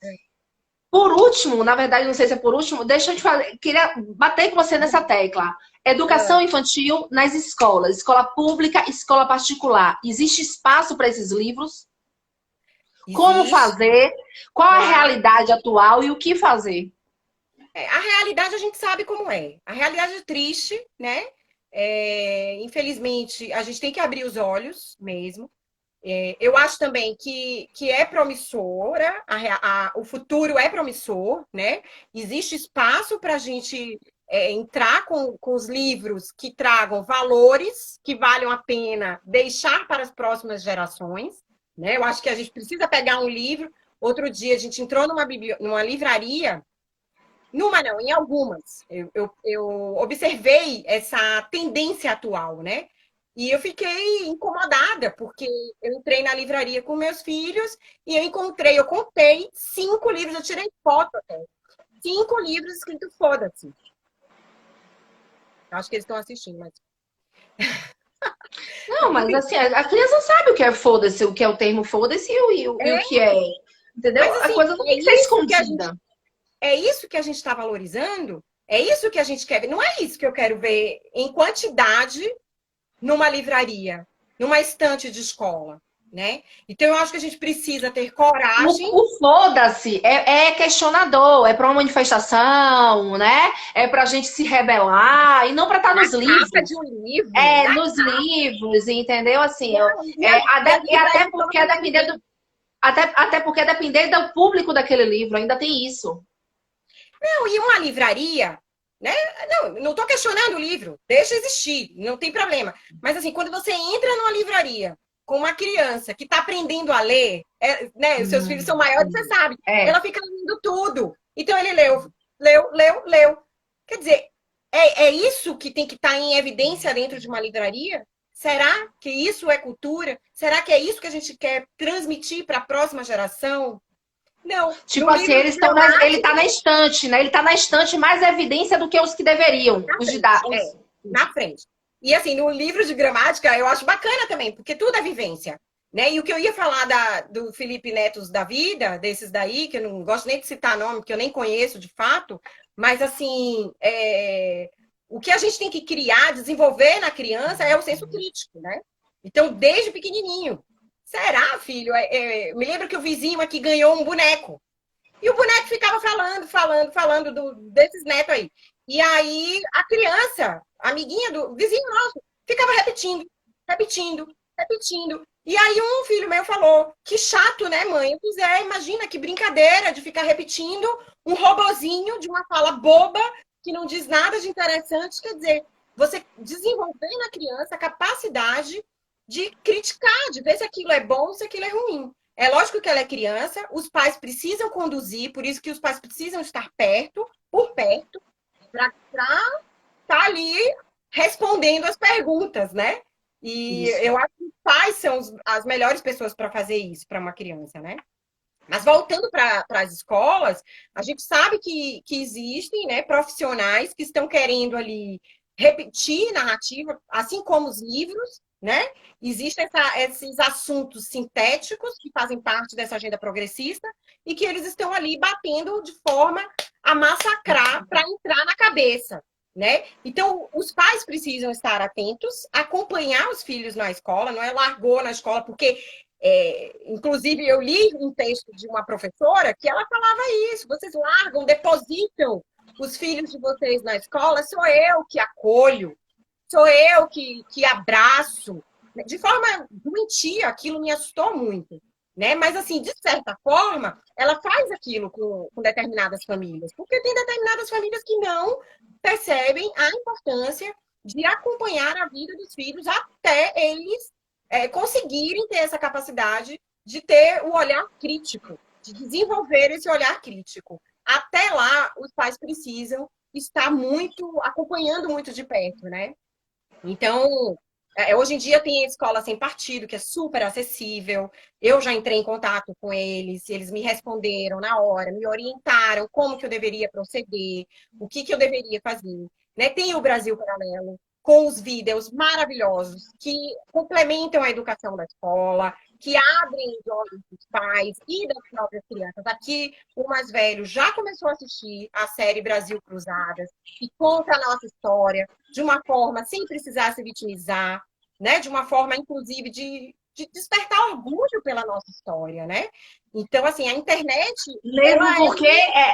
[SPEAKER 2] Por último, na verdade, não sei se é por último, deixa eu te falar, queria bater com você nessa tecla. Educação infantil nas escolas, escola pública, escola particular. Existe espaço para esses livros? Existe. Como fazer? Qual a realidade atual e o que fazer?
[SPEAKER 3] A realidade a gente sabe como é. A realidade é triste, né? Infelizmente, a gente tem que abrir os olhos mesmo. Eu acho também que é promissora, o futuro é promissor, né? Existe espaço para a gente entrar com os livros que tragam valores que valham a pena deixar para as próximas gerações, né? Eu acho que a gente precisa pegar um livro. Outro dia a gente entrou numa livraria Numa não, em algumas. Eu observei essa tendência atual, né? E eu fiquei incomodada, porque eu entrei na livraria com meus filhos e eu contei 5 livros, eu tirei foto até. 5 livros escritos foda-se. Acho que eles estão assistindo, mas.
[SPEAKER 2] Não, mas assim, a criança sabe o que é foda-se, o que é o termo foda-se e o que é. Entendeu?
[SPEAKER 3] Mas, assim,
[SPEAKER 2] a coisa não tem que ser escondida.
[SPEAKER 3] É isso que a gente está valorizando? É isso que a gente quer ver? Não é isso que eu quero ver em quantidade numa livraria, numa estante de escola, né? Então, eu acho que a gente precisa ter coragem.
[SPEAKER 2] O foda-se é questionador, é para uma manifestação, né? É para a gente se rebelar e não para estar nos livros.
[SPEAKER 3] De um livro.
[SPEAKER 2] Nos livros, entendeu? Assim, até porque até porque depender do público daquele livro, ainda tem isso.
[SPEAKER 3] Não, e uma livraria, né? Não estou questionando o livro, deixa existir, não tem problema. Mas assim, quando você entra numa livraria com uma criança que está aprendendo a ler, né? Os seus filhos são maiores, você sabe. Ela fica lendo tudo. Então ele leu. Quer dizer, é isso que tem que estar em evidência dentro de uma livraria? Será que isso é cultura? Será que é isso que a gente quer transmitir para a próxima geração? Não.
[SPEAKER 2] Tipo assim, ele tá na estante, né? Ele tá na estante mais evidência do que os que deveriam.
[SPEAKER 3] Na frente. E assim, no livro de gramática, eu acho bacana também, porque tudo é vivência. Né? E o que eu ia falar do Felipe Netos da vida, desses daí, que eu não gosto nem de citar nome, porque eu nem conheço de fato, mas assim, o que a gente tem que criar, desenvolver na criança é o senso crítico, né? Então, desde pequenininho. Será, filho? Me lembro que o vizinho aqui ganhou um boneco. E o boneco ficava falando desses netos aí. E aí, a criança, amiguinha do vizinho nosso, ficava repetindo. E aí, um filho meu falou, que chato, né, mãe? Eu fiz, imagina que brincadeira de ficar repetindo um robozinho de uma fala boba, que não diz nada de interessante. Quer dizer, você desenvolver na criança a capacidade de criticar, de ver se aquilo é bom, se aquilo é ruim. É lógico que ela é criança, os pais precisam conduzir, por isso que os pais precisam estar por perto, para estar ali respondendo as perguntas, né? E isso. Eu acho que os pais são as melhores pessoas para fazer isso para uma criança, né? Mas voltando para as escolas, a gente sabe que existem, né, profissionais que estão querendo ali repetir narrativa, assim como os livros, né? Existem esses assuntos sintéticos que fazem parte dessa agenda progressista e que eles estão ali batendo de forma a massacrar para entrar na cabeça, né? Então, os pais precisam estar atentos, acompanhar os filhos na escola, não é largou na escola, porque, inclusive, eu li um texto de uma professora que ela falava isso, vocês largam, depositam os filhos de vocês na escola, sou eu que acolho, sou eu que abraço. De forma doentia, aquilo me assustou muito, né? Mas, assim, de certa forma, ela faz aquilo com determinadas famílias, porque tem determinadas famílias que não percebem a importância de acompanhar a vida dos filhos até eles conseguirem ter essa capacidade de ter o olhar crítico, de desenvolver esse olhar crítico. Até lá, os pais precisam estar acompanhando muito de perto, né? Então, hoje em dia tem a escola sem partido, que é super acessível. Eu já entrei em contato com eles me responderam na hora, me orientaram como que eu deveria proceder, o que eu deveria fazer. Né? Tem o Brasil Paralelo, com os vídeos maravilhosos, que complementam a educação da escola, que abrem os olhos dos pais e das próprias crianças. Aqui, o mais velho já começou a assistir a série Brasil Cruzadas, que conta a nossa história de uma forma sem precisar se vitimizar, né? De uma forma, inclusive, de despertar orgulho pela nossa história, né? Então, assim, a internet...
[SPEAKER 2] Mesmo porque,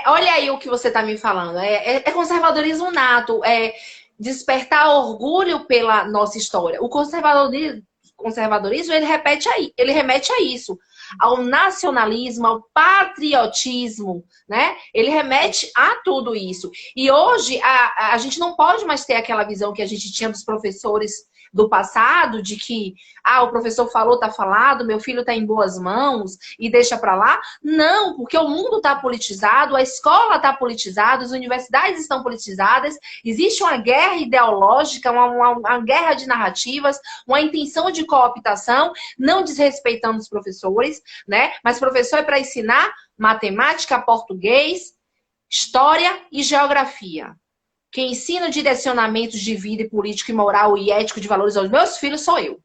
[SPEAKER 2] olha aí o que você está me falando, é conservadorismo nato, despertar orgulho pela nossa história. O conservadorismo ele remete a isso, ao nacionalismo, ao patriotismo, né? Ele remete a tudo isso. E hoje a gente não pode mais ter aquela visão que a gente tinha dos professores do passado, de que Ah, o professor falou, tá falado, meu filho tá em boas mãos e deixa para lá. Não, porque o mundo está politizado, a escola está politizada, as universidades estão politizadas, existe uma guerra ideológica, uma guerra de narrativas, uma intenção de cooptação, não desrespeitando os professores, né? Mas professor é para ensinar matemática, português, história e geografia. Quem ensina direcionamentos de vida e político e moral e ético de valores aos meus filhos sou eu.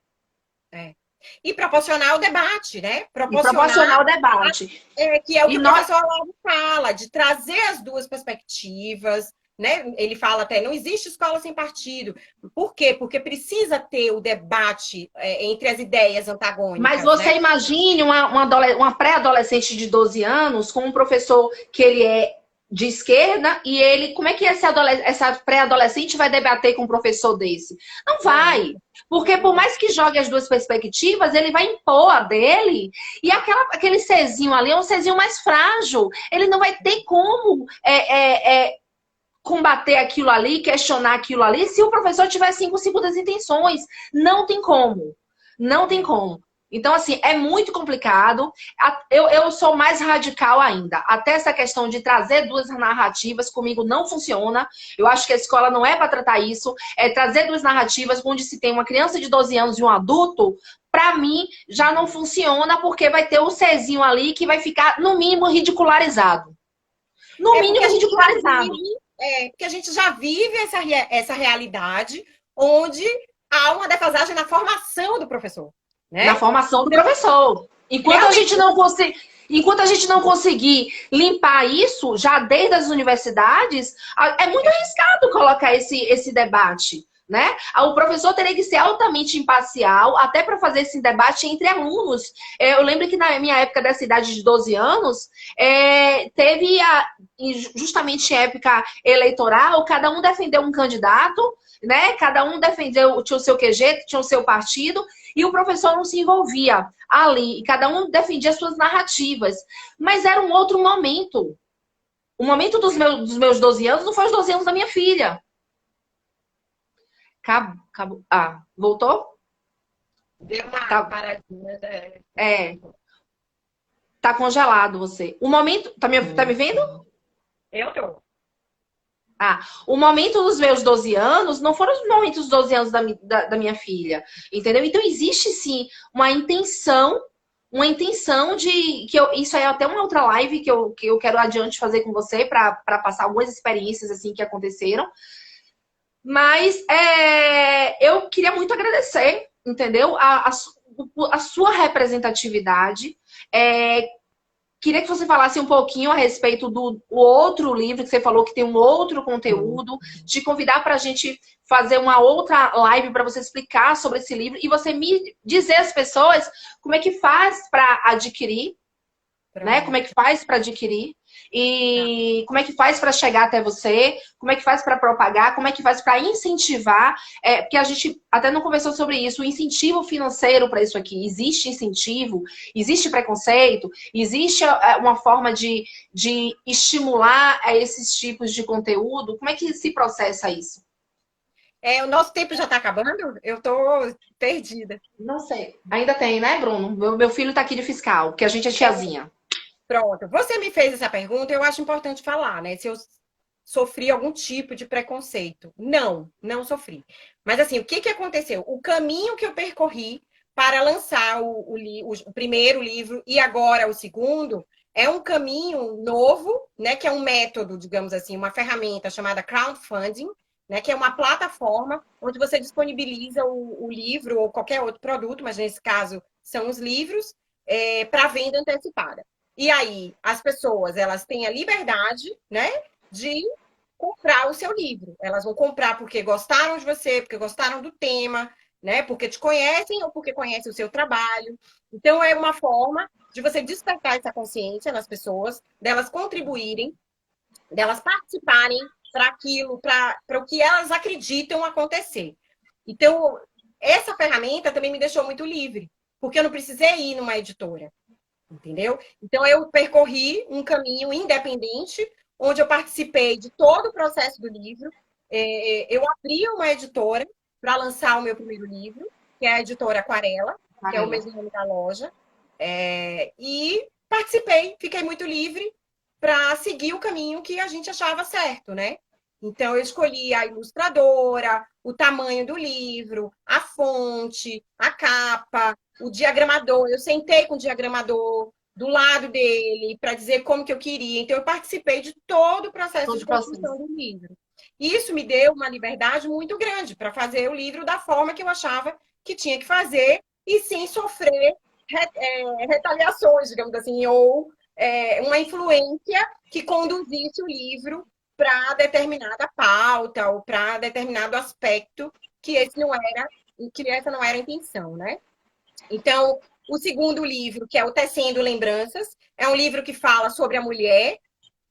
[SPEAKER 3] E proporcionar o debate, né?
[SPEAKER 2] E proporcionar o debate.
[SPEAKER 3] Que é o que
[SPEAKER 2] E
[SPEAKER 3] o professor Olavo fala, de trazer as duas perspectivas, né? Ele fala até, não existe escola sem partido. Por quê? Porque precisa ter o debate entre as ideias antagônicas.
[SPEAKER 2] Mas você imagine uma pré-adolescente de 12 anos com um professor que ele é de esquerda e ele, como é que essa pré-adolescente vai debater com um professor desse? Não vai. Porque por mais que jogue as duas perspectivas, ele vai impor a dele e aquele Czinho ali é um Czinho mais frágil. Ele não vai ter como combater aquilo ali, questionar aquilo ali, se o professor tiver 5 segundas intenções. Não tem como. Não tem como. Então, assim, é muito complicado. Eu sou mais radical ainda. Até essa questão de trazer duas narrativas comigo não funciona. Eu acho que a escola não é para tratar isso. É trazer duas narrativas onde se tem uma criança de 12 anos e um adulto. Para mim, já não funciona porque vai ter o Czinho ali que vai ficar, no mínimo, ridicularizado. No mínimo, ridicularizado.
[SPEAKER 3] Porque a gente já vive essa realidade onde há uma defasagem na formação do professor. Né?
[SPEAKER 2] Na formação do professor. Enquanto a gente não conseguir limpar isso, já desde as universidades, é muito arriscado colocar esse debate. Né? O professor teria que ser altamente imparcial, até para fazer esse debate entre alunos. Eu lembro que na minha época dessa idade de 12 anos, teve, justamente em época eleitoral, cada um defendeu um candidato, né? Cada um defendeu, tinha o seu QG, tinha o seu partido, e o professor não se envolvia ali, e cada um defendia as suas narrativas. Mas era um outro momento. O momento dos meus 12 anos não foi os 12 anos da minha filha. Acabou. Ah, voltou?
[SPEAKER 3] Deu uma paradinha.
[SPEAKER 2] Tá congelado você. O momento... Tá me vendo?
[SPEAKER 3] Eu tô.
[SPEAKER 2] O momento dos meus 12 anos não foram os momentos dos 12 anos da minha filha. Entendeu? Então, existe, sim, uma intenção de... isso é até uma outra live que eu quero adiante fazer com você para passar algumas experiências assim que aconteceram. Mas eu queria muito agradecer, entendeu? A sua representatividade. Queria que você falasse um pouquinho a respeito do outro livro que você falou que tem um outro conteúdo, te convidar para a gente fazer uma outra live para você explicar sobre esse livro e você me dizer às pessoas como é que faz para adquirir, né? Como é que faz para adquirir e como é que faz para chegar até você, como é que faz para propagar, como é que faz para incentivar, porque a gente até não conversou sobre isso, o incentivo financeiro para isso aqui. Existe incentivo, existe preconceito, existe uma forma de estimular esses tipos de conteúdo. Como é que se processa isso?
[SPEAKER 3] O nosso tempo já está acabando? Eu tô perdida.
[SPEAKER 2] Não sei. Ainda tem, né, Bruno? Meu filho está aqui de fiscal, porque a gente é tiazinha.
[SPEAKER 3] Pronto. Você me fez essa pergunta, eu acho importante falar, né? Se eu sofri algum tipo de preconceito. Não sofri. Mas assim, o que aconteceu? O caminho que eu percorri para lançar o primeiro livro e agora o segundo é um caminho novo, né? Que é um método, digamos assim, uma ferramenta chamada crowdfunding, né, que é uma plataforma onde você disponibiliza o livro ou qualquer outro produto, mas nesse caso são os livros, para venda antecipada. E aí, as pessoas, elas têm a liberdade, né, de comprar o seu livro. Elas vão comprar porque gostaram de você, porque gostaram do tema, né, porque te conhecem ou porque conhecem o seu trabalho. Então, é uma forma de você despertar essa consciência nas pessoas, delas contribuírem, delas participarem para aquilo, para o que elas acreditam acontecer. Então, essa ferramenta também me deixou muito livre, porque eu não precisei ir numa editora, entendeu? Então, eu percorri um caminho independente, onde eu participei de todo o processo do livro. Eu abri uma editora para lançar o meu primeiro livro, que é a editora Aquarela, que é o
[SPEAKER 2] Aquarela.
[SPEAKER 3] mesmo nome da loja. E participei, fiquei muito livre para seguir o caminho que a gente achava certo, né? Então, eu escolhi a ilustradora, o tamanho do livro, a fonte, a capa, o diagramador. Eu sentei com o diagramador do lado dele para dizer como que eu queria. Então, eu participei de todo o processo
[SPEAKER 2] Todo
[SPEAKER 3] de
[SPEAKER 2] o processo.
[SPEAKER 3] construção do livro. Isso me deu uma liberdade muito grande para fazer o livro da forma que eu achava que tinha que fazer e sem sofrer retaliações, digamos assim, ou uma influência que conduzisse o livro para determinada pauta ou para determinado aspecto que essa não era a intenção, né? Então, o segundo livro, que é o Tecendo Lembranças, é um livro que fala sobre a mulher,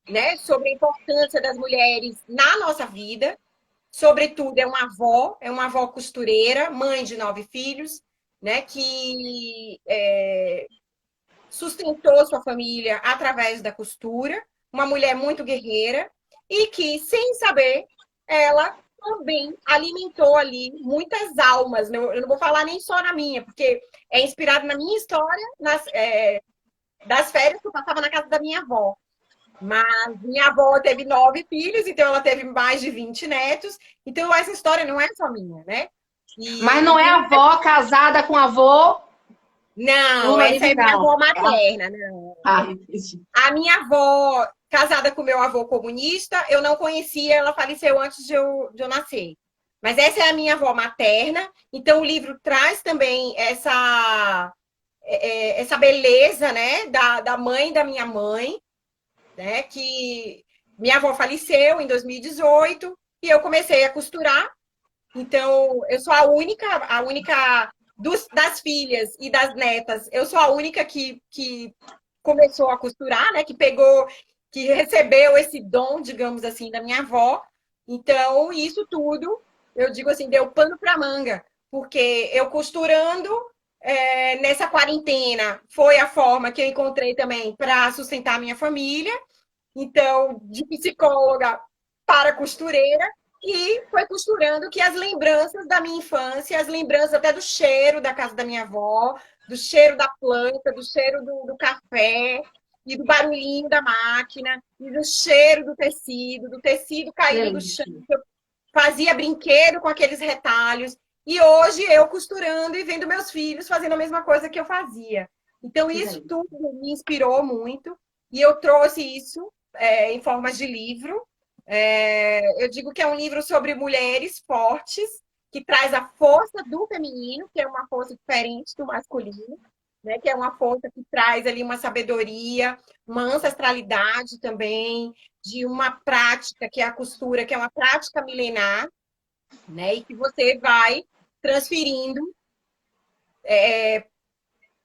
[SPEAKER 3] né? Sobre a importância das mulheres na nossa vida. Sobretudo, é uma avó costureira, mãe de 9 filhos, né? Que sustentou sua família através da costura, uma mulher muito guerreira e que, sem saber, ela também alimentou ali muitas almas. Eu não vou falar nem só na minha, porque é inspirado na minha história, das férias que eu passava na casa da minha avó. Mas minha avó teve 9 filhos, então ela teve mais de 20 netos. Então essa história não é só minha, né?
[SPEAKER 2] Mas não é a avó casada com avô?
[SPEAKER 3] Não, essa é minha avó materna, não.
[SPEAKER 2] Entendi.
[SPEAKER 3] A minha avó, casada com meu avô comunista, eu não conhecia, ela faleceu antes de eu nascer. Mas essa é a minha avó materna, então o livro traz também essa beleza, né, da mãe da minha mãe, né, que minha avó faleceu em 2018 e eu comecei a costurar. Então, eu sou a única das filhas e das netas, eu sou a única que começou a costurar, né? Que recebeu esse dom, digamos assim, da minha avó. Então, isso tudo, eu digo assim, deu pano para manga, porque eu costurando nessa quarentena foi a forma que eu encontrei também para sustentar a minha família. Então, de psicóloga para costureira. E foi costurando que as lembranças da minha infância, as lembranças até do cheiro da casa da minha avó, do cheiro da planta, do cheiro do café, e do barulhinho da máquina, e do cheiro do tecido caindo do chão. Eu fazia brinquedo com aqueles retalhos. E hoje eu costurando e vendo meus filhos fazendo a mesma coisa que eu fazia. Então, isso tudo me inspirou muito. E eu trouxe isso em formas de livro. Eu digo que é um livro sobre mulheres fortes, que traz a força do feminino, que é uma força diferente do masculino, né? Que é uma força que traz ali uma sabedoria, uma ancestralidade também, de uma prática, que é a costura, que é uma prática milenar, né? E que você vai transferindo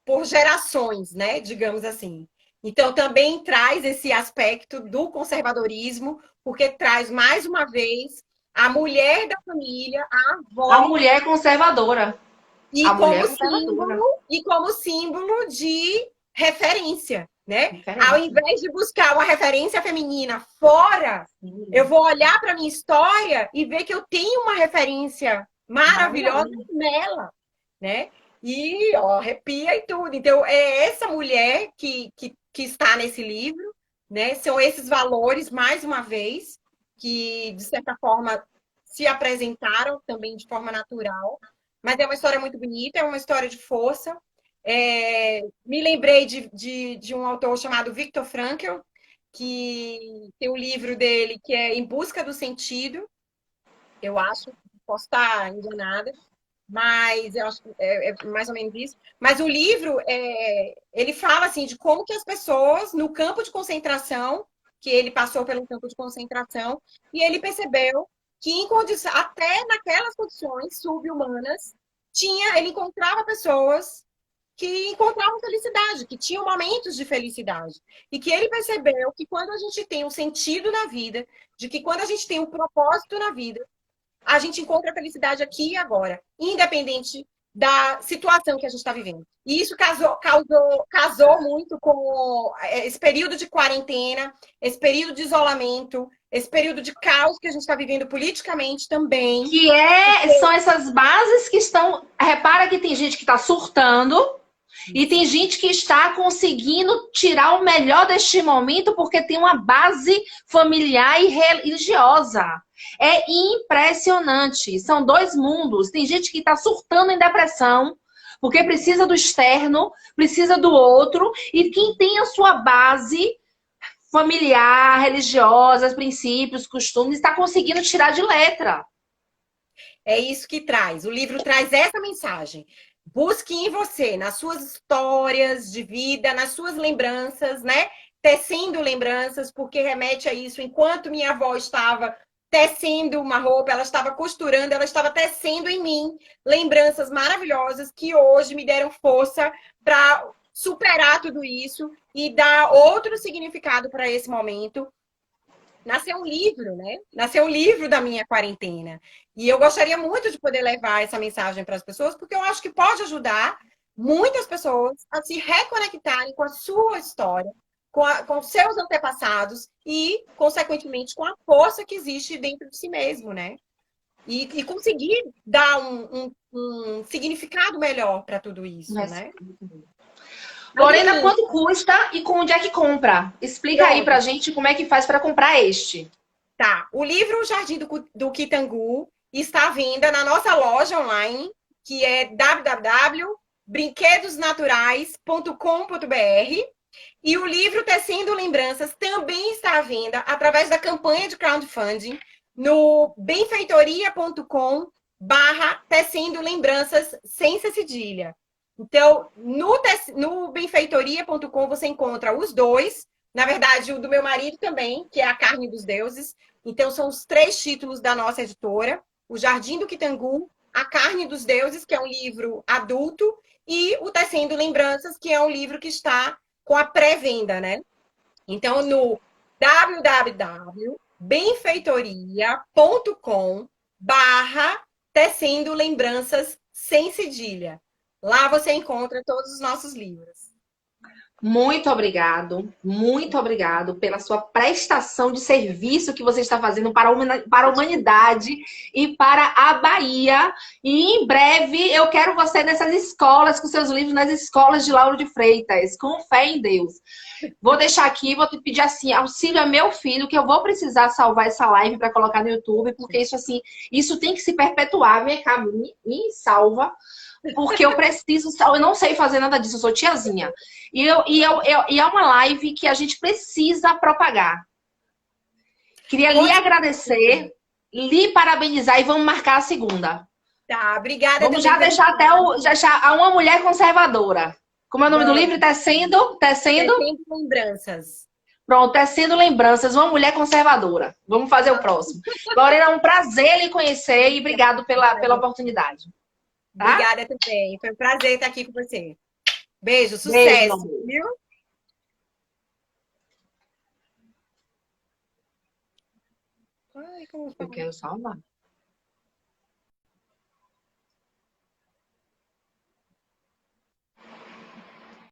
[SPEAKER 3] por gerações, né? Digamos assim. Então, também traz esse aspecto do conservadorismo, porque traz, mais uma vez, a mulher da família, a avó.
[SPEAKER 2] A mulher conservadora.
[SPEAKER 3] E como símbolo de referência, né? Ao invés de buscar uma referência feminina fora, eu vou olhar para a minha história e ver que eu tenho uma referência maravilhosa nela, né? E arrepia e tudo. Então, é essa mulher que está nesse livro, né? São esses valores, mais uma vez, que, de certa forma, se apresentaram também de forma natural. Mas é uma história muito bonita, é uma história de força. Me lembrei de um autor chamado Viktor Frankl, que tem um livro dele que é Em Busca do Sentido, eu acho, posso estar enganada, mas eu acho que é mais ou menos isso. Mas o livro, ele fala assim, de como que as pessoas, no campo de concentração, que ele passou pelo campo de concentração, e ele percebeu que até naquelas condições sub-humanas, ele encontrava pessoas que encontravam felicidade, que tinham momentos de felicidade. E que ele percebeu que quando a gente tem um sentido na vida, de que quando a gente tem um propósito na vida, a gente encontra a felicidade aqui e agora, independente da situação que a gente está vivendo. E isso casou muito com esse período de quarentena, esse período de isolamento, esse período de caos que a gente está vivendo politicamente também.
[SPEAKER 2] São essas bases que estão... Repara que tem gente que está surtando e tem gente que está conseguindo tirar o melhor deste momento porque tem uma base familiar e religiosa. É impressionante. São dois mundos. Tem gente que está surtando em depressão porque precisa do externo, precisa do outro. E quem tem a sua base familiar, religiosa, princípios, costumes, está conseguindo tirar de letra.
[SPEAKER 3] É isso que traz. O livro traz essa mensagem. Busque em você, nas suas histórias de vida, nas suas lembranças, né? Tecendo lembranças, porque remete a isso. Enquanto minha avó estava tecendo uma roupa, ela estava costurando, ela estava tecendo em mim lembranças maravilhosas que hoje me deram força para superar tudo isso e dar outro significado para esse momento. Nasceu um livro, né? Nasceu um livro da minha quarentena. E eu gostaria muito de poder levar essa mensagem para as pessoas, porque eu acho que pode ajudar muitas pessoas a se reconectarem com a sua história, com seus antepassados e, consequentemente, com a força que existe dentro de si mesmo, né? E conseguir dar um significado melhor para tudo isso, né?
[SPEAKER 2] Lorena, quanto custa e onde é que compra? Explica aí pra gente como é que faz para comprar este.
[SPEAKER 3] Tá. O livro O Jardim do Quitangu está à venda na nossa loja online, que é www.brinquedosnaturais.com.br. E o livro Tecendo Lembranças também está à venda através da campanha de crowdfunding no benfeitoria.com/tecendo lembranças sem cedilha. Então, no benfeitoria.com você encontra os dois. Na verdade, o do meu marido também, que é A Carne dos Deuses. Então, são os 3 títulos da nossa editora. O Jardim do Quitangu, A Carne dos Deuses, que é um livro adulto, e o Tecendo Lembranças, que é um livro que está com a pré-venda, né? Então, no www.benfeitoria.com/tecendo lembranças sem cedilha. Lá você encontra todos os nossos livros.
[SPEAKER 2] Muito obrigado pela sua prestação de serviço que você está fazendo para a humanidade e para a Bahia. E em breve eu quero você nessas escolas, com seus livros nas escolas de Lauro de Freitas, com fé em Deus. Vou deixar aqui, vou te pedir assim, auxílio a meu filho, que eu vou precisar salvar essa live para colocar no YouTube, porque isso assim, isso tem que se perpetuar. Vem cá, me salva. Porque eu preciso, eu não sei fazer nada disso, eu sou tiazinha. E é uma live que a gente precisa propagar. Queria lhe agradecer, lhe parabenizar e vamos marcar a segunda.
[SPEAKER 3] Tá, obrigada.
[SPEAKER 2] Vamos já deixar a Uma Mulher Conservadora. Como é o nome do livro? Tecendo
[SPEAKER 3] Lembranças.
[SPEAKER 2] Pronto, Tecendo Lembranças, Uma Mulher Conservadora. Vamos fazer o próximo. Lorena, é um prazer lhe conhecer e obrigado pela oportunidade.
[SPEAKER 3] Tá? Obrigada também. Foi um prazer estar aqui com você. Beijo, sucesso.
[SPEAKER 2] Beijo,
[SPEAKER 3] viu?
[SPEAKER 2] Eu quero salvar.